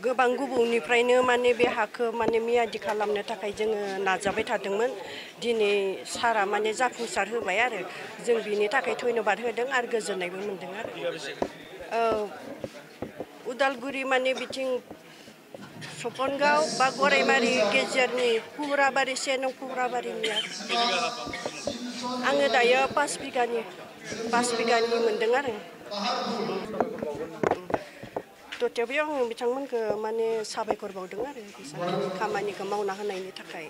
गोबां गुबुननिफ्रायनो माने बे हाखौ माने मियादि खालामनो थाखाय जोङो नाजाबाय थादोंमोन। दिनै सारा माने जाफुंसार होबाय आरो जों बिनि थाखाय धन्यबाद होदों आरो गोजोननायबो मोनदों आरो। उदालगुरि माने बिथिं सपनगाव बा गराइमारि गेजेरनि कुराबारि से नं कुराबारिनिया आङो दायो 5 बिगानि मोनदों आरो। तथ्यावबो आं बिथांमोनखौ माने साबायखर बावदों आरो खामानिखौ मावना होनायनि थाखाय।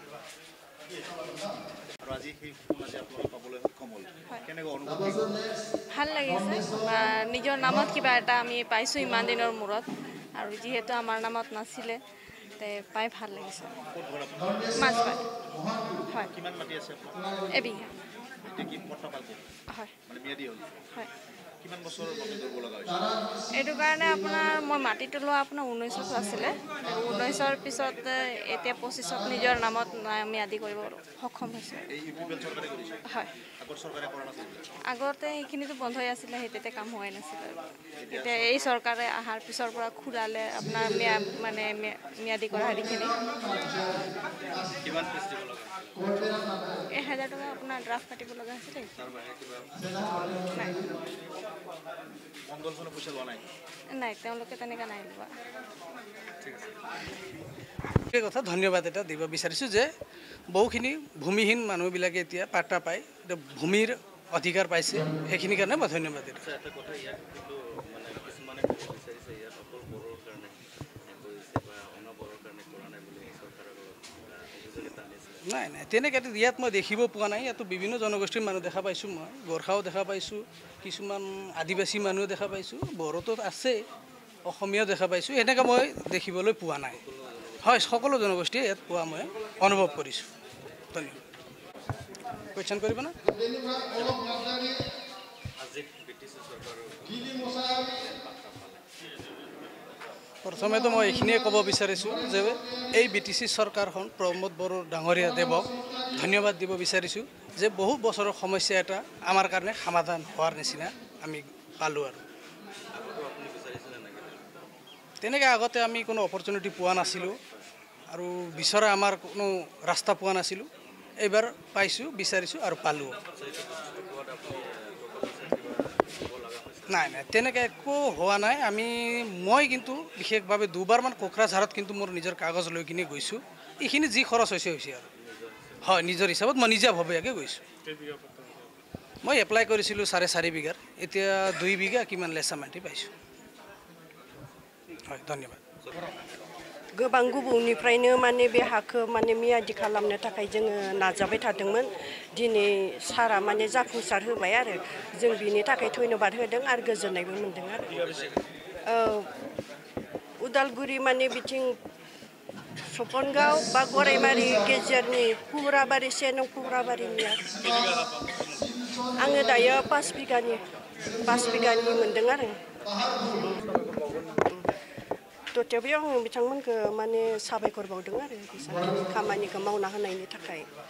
ভাল লাগিছে নিজৰ নামত কিবা এটা আমি পাইছোঁ ইমান দিনৰ মূৰত আৰু যিহেতু আমাৰ নামত নাছিলে তে পাই ভাল লাগিছে। মাছবাৰী হয় এবিঘা হয় হয়। এইটো কাৰণে আপোনাৰ মই মাটিটো লোৱা আপোনাৰ 19ত আছিলে। 19ৰ পিছত এতিয়া 25ত নিজৰ নামত ম্যাদি কৰিব সক্ষম হৈছে। হয় আগতে এইখিনিতো বন্ধ হৈ আছিলে, সেইতে কাম হোৱাই নাছিলে। এতিয়া এই চৰকাৰে অহাৰ পিছৰ পৰা খোলালে আপোনাৰ মানে ম্যাদি কৰা হেৰিখিনি 1000 টকা আপোনাৰ ড্ৰাফট কাটিব লগা হৈছিলে। নাই তেওঁলোকে তেনেকৈ নাই লোৱা। কথা ধন্যবাদ এটা দিব বিচাৰিছোঁ যে বহুখিনি ভূমিহীন মানুহবিলাকে এতিয়া পাট্টা পায়, ভূমিৰ অধিকাৰ পাইছে, সেইখিনিৰ কাৰণে মই ধন্যবাদ দিওঁ। নাই নাই তেনেকৈ ইয়াত মই দেখিব পোৱা নাই। ইয়াতো বিভিন্ন জনগোষ্ঠীৰ মানুহ দেখা পাইছোঁ, মই গোৰ্খাও দেখা পাইছোঁ, কিছুমান আদিবাসী মানুহ দেখা পাইছোঁ, বড়োতো আছে, অসমীয়াও দেখা পাইছোঁ। এনেকৈ মই দেখিবলৈ পোৱা নাই। হয় সকলো জনগোষ্ঠীয়ে ইয়াত পোৱা মই অনুভৱ কৰিছোঁ। ধন্যবাদ। কুৱেশ্যন কৰিব না? প্ৰথমেতো মই এইখিনিয়ে ক'ব বিচাৰিছোঁ যে এই BTC চৰকাৰখন প্ৰমোদ বড়ো ডাঙৰীয়া দেৱক ধন্যবাদ দিব বিচাৰিছোঁ যে বহু বছৰৰ সমস্যা এটা আমাৰ কাৰণে সমাধান হোৱাৰ নিচিনা আমি পালোঁ। আৰু তেনেকৈ আগতে আমি কোনো অপৰচুনিটি পোৱা নাছিলোঁ আৰু বিচৰা আমাৰ কোনো ৰাস্তা পোৱা নাছিলোঁ। এইবাৰ পাইছোঁ, বিচাৰিছোঁ আৰু পালোঁ। নাই নাই তেনেকৈ একো হোৱা নাই। মই কিন্তু বিশেষভাৱে দুবাৰমান কোকৰাঝাৰত কিন্তু মোৰ নিজৰ কাগজ লৈ কিনে গৈছোঁ। এইখিনি যি খৰচ হৈছে আৰু হয় নিজৰ হিচাপত মই নিজাভবীয়াকৈ গৈছোঁ। মই এপ্লাই কৰিছিলোঁ 4.5 বিঘাৰ, এতিয়া 2 বিঘা কিমান লেচা মাটি পাইছোঁ। হয় ধন্যবাদ। गोबां गुबुननिफ्रायनो माने बे हाखौ माने मियादि खालामनो थाखाय जोङो नाजाबाय थादोंमोन। दिनै सारा माने जाफुंसार होबाय आरो जों बिनि थाखाय धन्यबाद होदों आरो गोजोननायबो मोनदों आरो। उदालगुरि माने बिथिं सपनगाव बा गराइमारि गेजेरनि कुराबारि से नं कुराबारिनिया आङो दायो 5 बिगानि मोनदों आरो। तथ्यावबो आं बिथांमोनखौ माने साबायखर बावदों आरो खामानिखौ मावना होनायनि थाखाय।